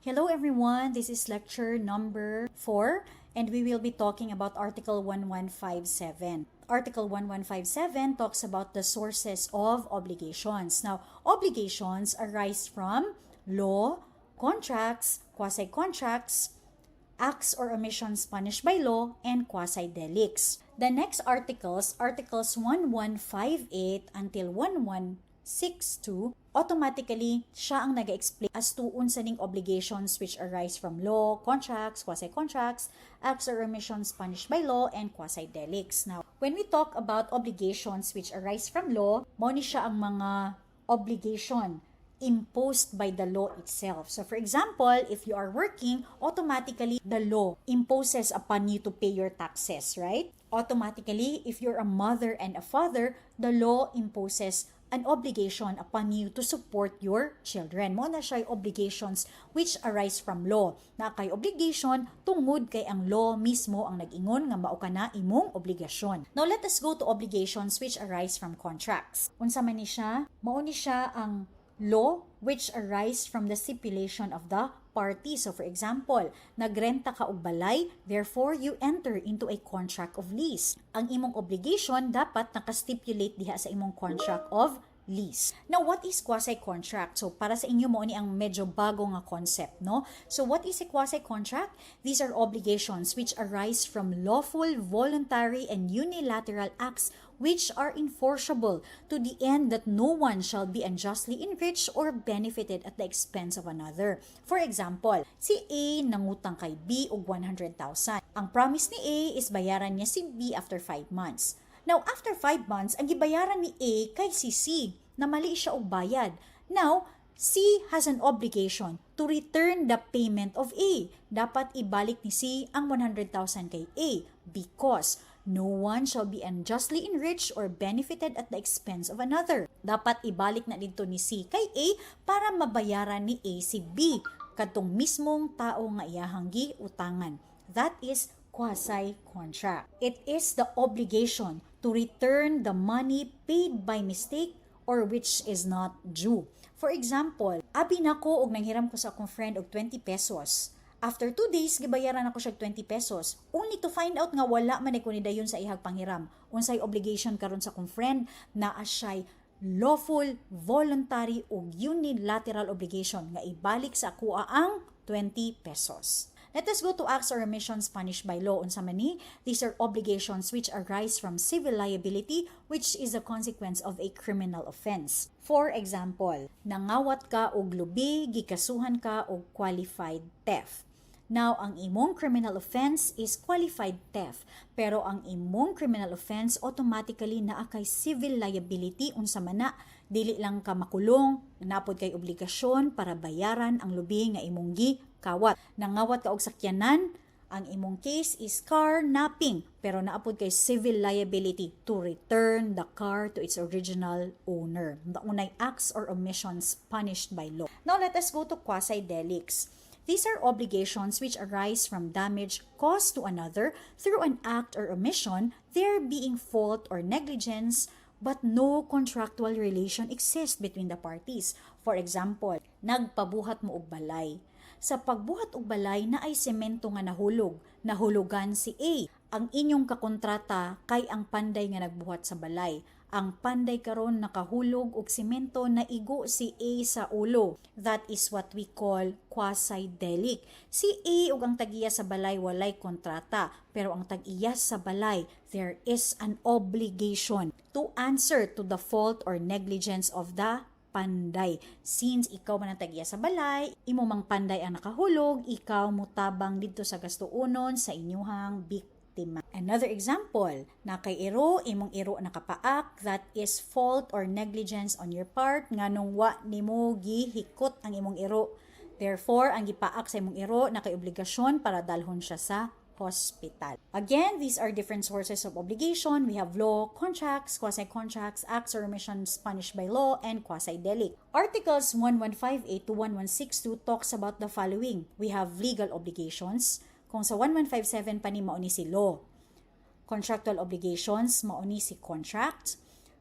Hello everyone, this is lecture number 4 and we will be talking about Article 1157. Article 1157 talks about the sources of obligations. Now, obligations arise from law, contracts, quasi-contracts, acts or omissions punished by law, and quasi-delicts. The next articles 1158 until 1162, automatically, siya ang nag-explain as to unsa ning obligations which arise from law, contracts, quasi-contracts, acts or omissions punished by law, and quasi-delicts. Now, when we talk about obligations which arise from law, mao ni siya ang mga obligation imposed by the law itself. So for example, if you are working, automatically the law imposes upon you to pay your taxes, right? Automatically, if you're a mother and a father, the law imposes an obligation upon you to support your children. Mo na siya obligations which arise from law. Na kay obligation tungod kay ang law mismo ang nag-ingon nga mao kana imong obligasyon. Now let us go to obligations which arise from contracts. Unsa man ni siya? Mao ni siya ang law which arise from the stipulation of the party. So for example, nagrenta ka og balay, therefore you enter into a contract of lease. Ang imong obligation dapat nakastipulate diha sa imong contract of lease. Now, what is quasi-contract? So, para sa inyo mo ni ang medyo bago nga concept, no? So, what is a quasi-contract? These are obligations which arise from lawful, voluntary, and unilateral acts which are enforceable to the end that no one shall be unjustly enriched or benefited at the expense of another. For example, si A nangutang kay B og 100,000. Ang promise ni A is bayaran niya si B after 5 months. Now, after 5 months, ang gibayaran ni A kay si C na mali siya og bayad. Now, C has an obligation to return the payment of A. Dapat ibalik ni C ang 100,000 kay A because no one shall be unjustly enriched or benefited at the expense of another. Dapat ibalik na dito ni C kay A para mabayaran ni A si B kadtong mismong tao nga iyahang giutangan. That is quasi-contract. It is the obligation to return the money paid by mistake or which is not due. For example, abi nako og nanghiram ko sa akong friend og 20 pesos. After 2 days, gibayaran ako siya 20 pesos. Only to find out nga wala man ay kunidayon sa ihag panghiram. Unsay obligation karon sa akong friend na asyay lawful, voluntary o unilateral obligation nga ibalik sa kuha ang 20 pesos. Let us go to acts or omissions punished by law. Unsa man ni? These are obligations which arise from civil liability which is a consequence of a criminal offense. For example, nangawat ka og lubi, gikasuhan ka og qualified theft. Now, ang imong criminal offense is qualified theft. Pero ang imong criminal offense automatically naa kay civil liability unsa man na. Dili lang ka makulong, napod kay obligasyon para bayaran ang lubi nga imong gikawat. Nangawat ka og sakyanan, ang imong case is car napping, pero naapod kay civil liability to return the car to its original owner. Unay acts or omissions punished by law. Now let us go to quasi-delicts. These are obligations which arise from damage caused to another through an act or omission, there being fault or negligence, but no contractual relation exists between the parties. For example, nagpabuhat mo og balay. Sa pagbuhat og balay na ay semento nga nahulog, nahulugan si A. Ang inyong kakontrata kay ang panday nga nagbuhat sa balay. Ang panday karon nakahulog og semento na igo si A sa ulo. That is what we call quasi-delict. Si A ug ang tag-iya sa balay walay kontrata, pero ang tag-iya sa balay there is an obligation to answer to the fault or negligence of the panday. Since ikaw man ang tag-iya sa balay, imo mang panday ang nakahulog, ikaw mutabang didto sa gastuonon sa inyuhang biktima. Another example, na kay iro, imong iro nakapaak, that is fault or negligence on your part, nganong wa nimo gihikot ang imong iro. Therefore, ang gipaak sa imong iro na kay obligasyon para dalhon siya sa hospital. Again, these are different sources of obligation. We have law, contracts, quasi-contracts, acts or omissions punished by law, and quasi-delict. Articles 1158 to 1162 talks about the following. We have legal obligations. Kung sa 1157 pa ni mao ni si law. Contractual obligations, mao ni si contract.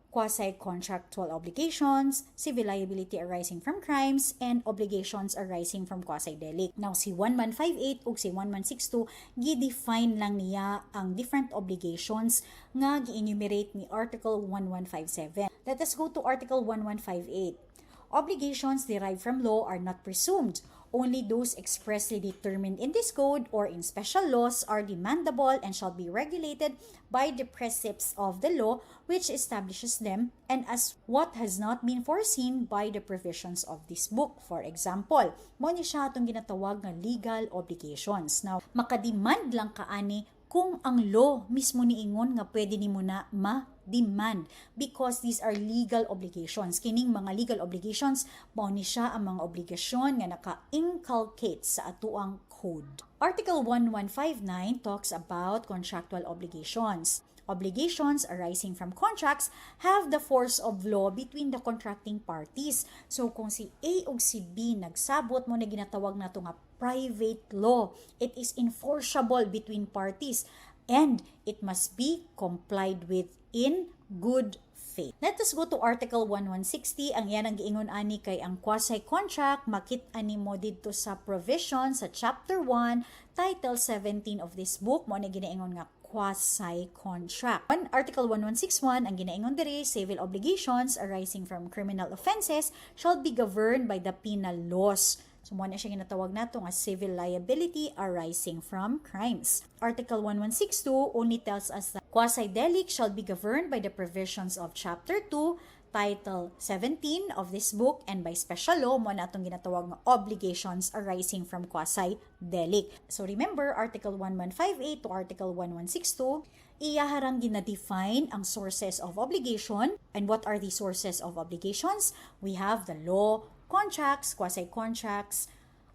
quasi-contractual obligations, civil liability arising from crimes, and obligations arising from quasi-delict. Now, si 1158 ug si 1162, gi-define lang niya ang different obligations nga gi-enumerate ni Article 1157. Let us go to Article 1158. Obligations derived from law are not presumed. Only those expressly determined in this code or in special laws are demandable and shall be regulated by the precepts of the law which establishes them and as what has not been foreseen by the provisions of this book. For example, mo ni siya itong ginatawag ng legal obligations. Now, makademand lang kaani kung ang law mismo niingon nga pwede nimo na ma-demand because these are legal obligations. Kining mga legal obligations, mao ni siya ang mga obligasyon nga naka-inculcate sa atuang code. Article 1159 talks about contractual obligations. Obligations arising from contracts have the force of law between the contracting parties. So kung si A ug si B nagsabot mo na ginatawag nato nga private law, it is enforceable between parties and it must be complied with in good faith. Let us go to Article 1160. Ang yan ang giingon ani kay ang quasi-contract, makit-ani mo dito sa provision sa Chapter 1, Title 17 of this book, mo na ginaingon nga quasi-contract. Article 1161, ang ginaingon diri, civil obligations arising from criminal offenses shall be governed by the penal laws. So, mo na siya ginatawag nato nga civil liability arising from crimes. Article 1162 only tells us that quasi-delicts shall be governed by the provisions of Chapter 2, Title 17 of this book and by special law mo na itong ginatawag ng obligations arising from quasi-delict. So remember, Article 1158 to Article 1162, iyaharang gina-define ang sources of obligation. And what are the sources of obligations? We have the law, contracts, quasi-contracts,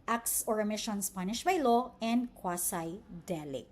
acts or omissions punished by law, and quasi-delict.